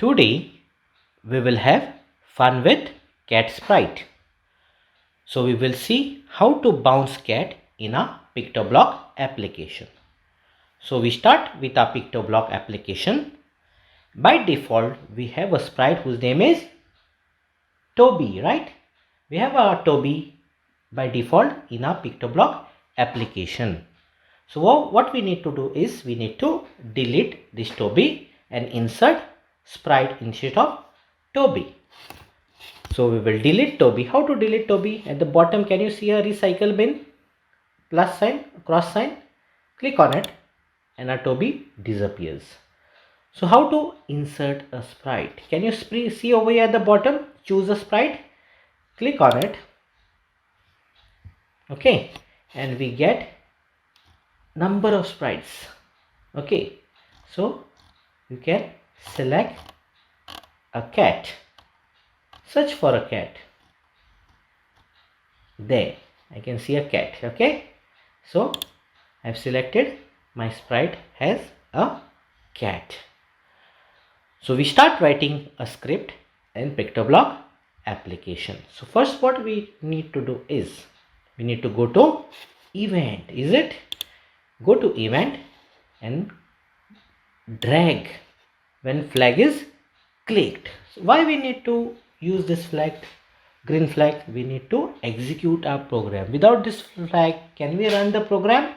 Today we will have fun with cat sprite. So we will see how to bounce cat in a PictoBlock application. So we start with our PictoBlock application. By default we have a sprite whose name is Toby, right? We have a Toby by default in our PictoBlock application. So what we need to do is we need to delete this Toby and insert Sprite instead of Toby. So we will delete Toby. How to delete Toby? At the bottom, can you see a recycle bin? Plus sign, cross sign. Click on it and our Toby disappears. So how to insert a sprite? Can you see over here at the bottom? Choose a sprite. Click on it. Okay. And we get number of sprites. Okay. So you can select a cat. Search for a cat. There. I can see a cat. Okay. So I've selected my sprite has a cat. So we start writing a script in PictoBlock application. So first what we need to do is we need to go to event. Is it? Go to event and drag when flag is clicked. So why we need to use this flag, green flag? We need to execute our program. Without this flag, can we run the program?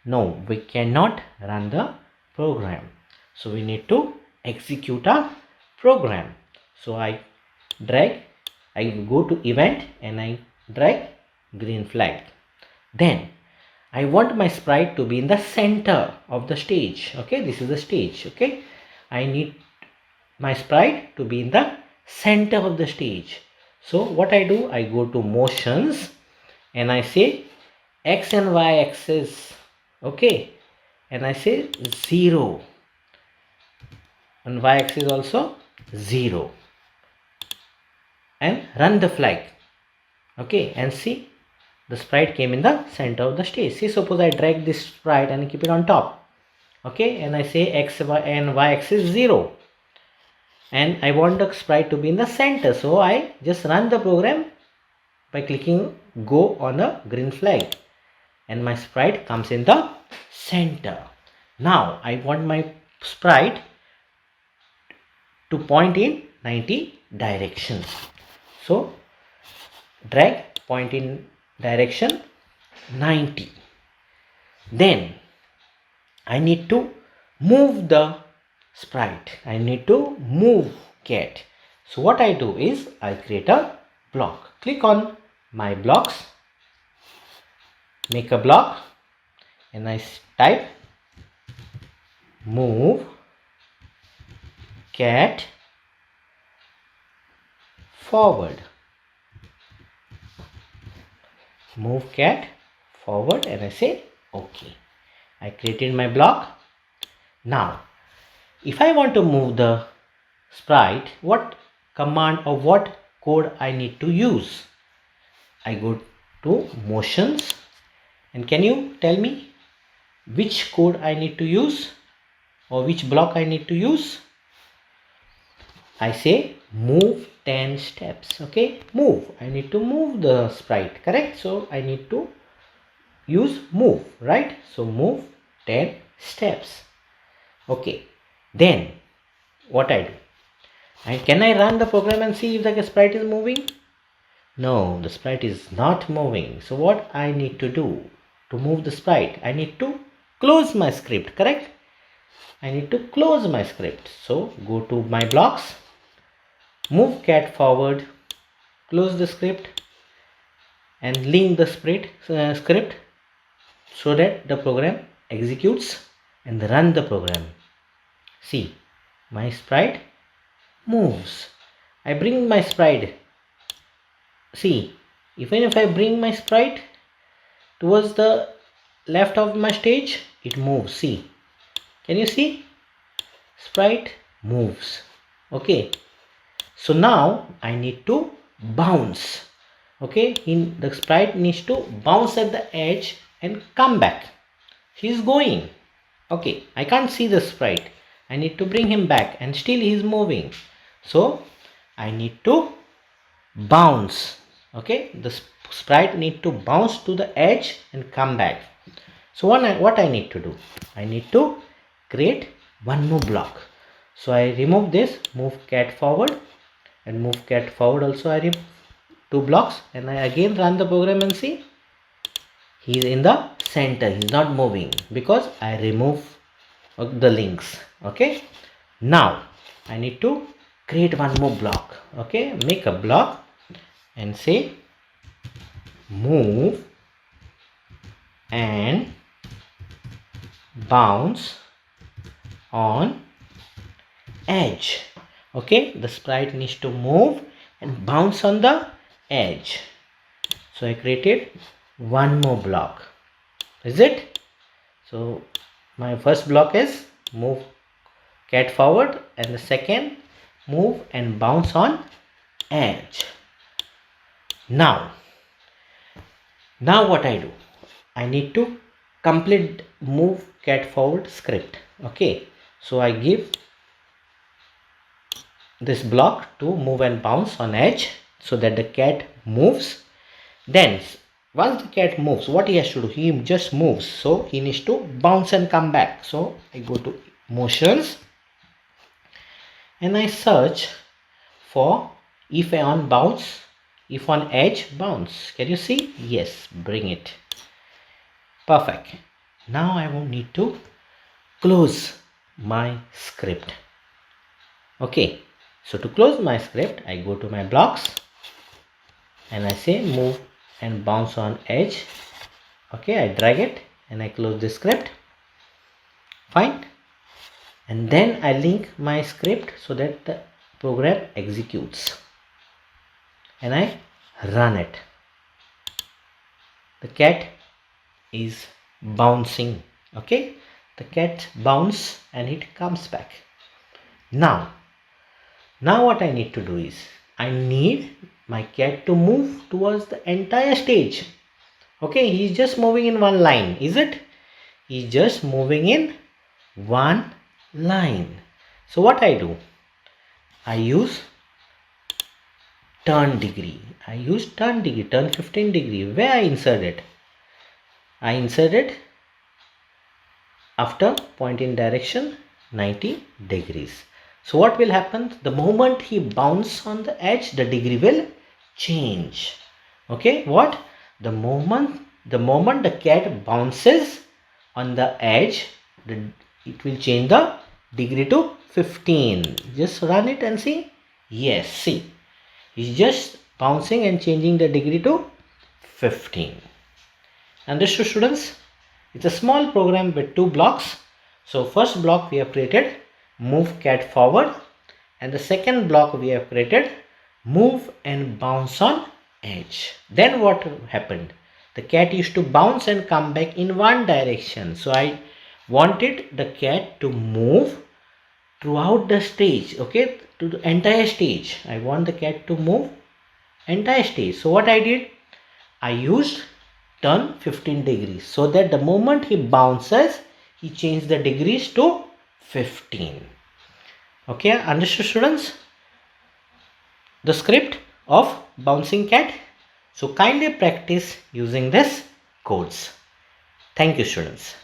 No, we cannot run the program. So we need to execute a program. So I go to event and I drag green flag. Then I want my sprite to be in the center of the stage. Okay, this is the stage. Okay, I need my sprite to be in the center of the stage. So what I do, I go to motions and I say X and Y axis. Okay, and I say 0 and Y axis also 0 and run the flag. Okay, and see the sprite came in the center of the stage. See, suppose I drag this sprite and keep it on top. Okay, and I say X and Y axis 0 and I want the sprite to be in the center. So I just run the program by clicking go on a green flag and my sprite comes in the center. Now I want my sprite to point in 90 directions. So drag point in direction 90. Then I need to move the sprite. I need to move cat. So what I do is I create a block. Click on my blocks, make a block and I type move cat forward. Move cat forward and I say OK. I created my block. Now if I want to move the sprite, what command or what code I need to use? I go to motions and can you tell me which code I need to use or which block I need to use? I say move 10 steps. Okay, move. I need to move the sprite, correct? So I need to use move, right? So move 10 steps. Okay, then what I do? Can I run the program and see if the sprite is moving? No, the sprite is not moving. So what I need to do to move the sprite? I need to close my script, correct? I need to close my script. So go to my blocks, move cat forward, close the script and link the script so that the program executes and run the program. See, my sprite moves. I bring my sprite. See, even if I bring my sprite towards the left of my stage, it moves. See, can you see? Sprite moves. Okay, so now I need to bounce. Okay, the sprite needs to bounce at the edge and come back. He is going. Okay, I can't see the sprite. I need to bring him back, and still he is moving. So I need to bounce. Okay, the sprite need to bounce to the edge and come back. So what I need to do, I need to create one more block. So I remove this, move cat forward, and move cat forward also. I remove two blocks, and I again run the program and see he is in the center. He is not moving because I remove the links. Okay, now I need to create one more block. Okay, make a block and say move and bounce on edge. Okay, the sprite needs to move and bounce on the edge. So I created one more block. Is it? So my first block is move cat forward, and the second move and bounce on edge. Now what I do, I need to complete move cat forward script. Okay, so I give this block to move and bounce on edge so that the cat moves. Then once the cat moves, what he has to do, he just moves, so he needs to bounce and come back. So I go to motions and I search for if on bounce, if on edge bounce. Can you see? Yes, bring it. Perfect. Now I won't need to close my script. Okay, so to close my script, I go to my blocks and I say move and bounce on edge. Okay, I drag it and I close the script. Fine. And then I link my script so that the program executes, and I run it. The cat is bouncing. Okay, the cat bounce and it comes back. Now what I need to do is I need my cat to move towards the entire stage. Okay, he's just moving in one line. Is it? He's just moving in one line. So what I do, I use turn degree. I use turn degree, turn 15 degree. Where I insert it? I insert it after point in direction 90 degrees. So what will happen? The moment he bounces on the edge, the degree will change. Okay, what? The moment the cat bounces on the edge, it will change the degree to 15. Just run it and see. Yes, see, it's just bouncing and changing the degree to 15. Understood, students? It's a small program with two blocks. So first block we have created move cat forward, and the second block we have created move and bounce on edge. Then what happened? The cat used to bounce and come back in one direction. So I wanted the cat to move throughout the stage. Okay, to the entire stage. I want the cat to move entire stage. So what I did, I used turn 15 degrees so that the moment he bounces, he changes the degrees to 15. Okay, understood, students? The script of bouncing cat. So kindly practice using this codes. Thank you, students.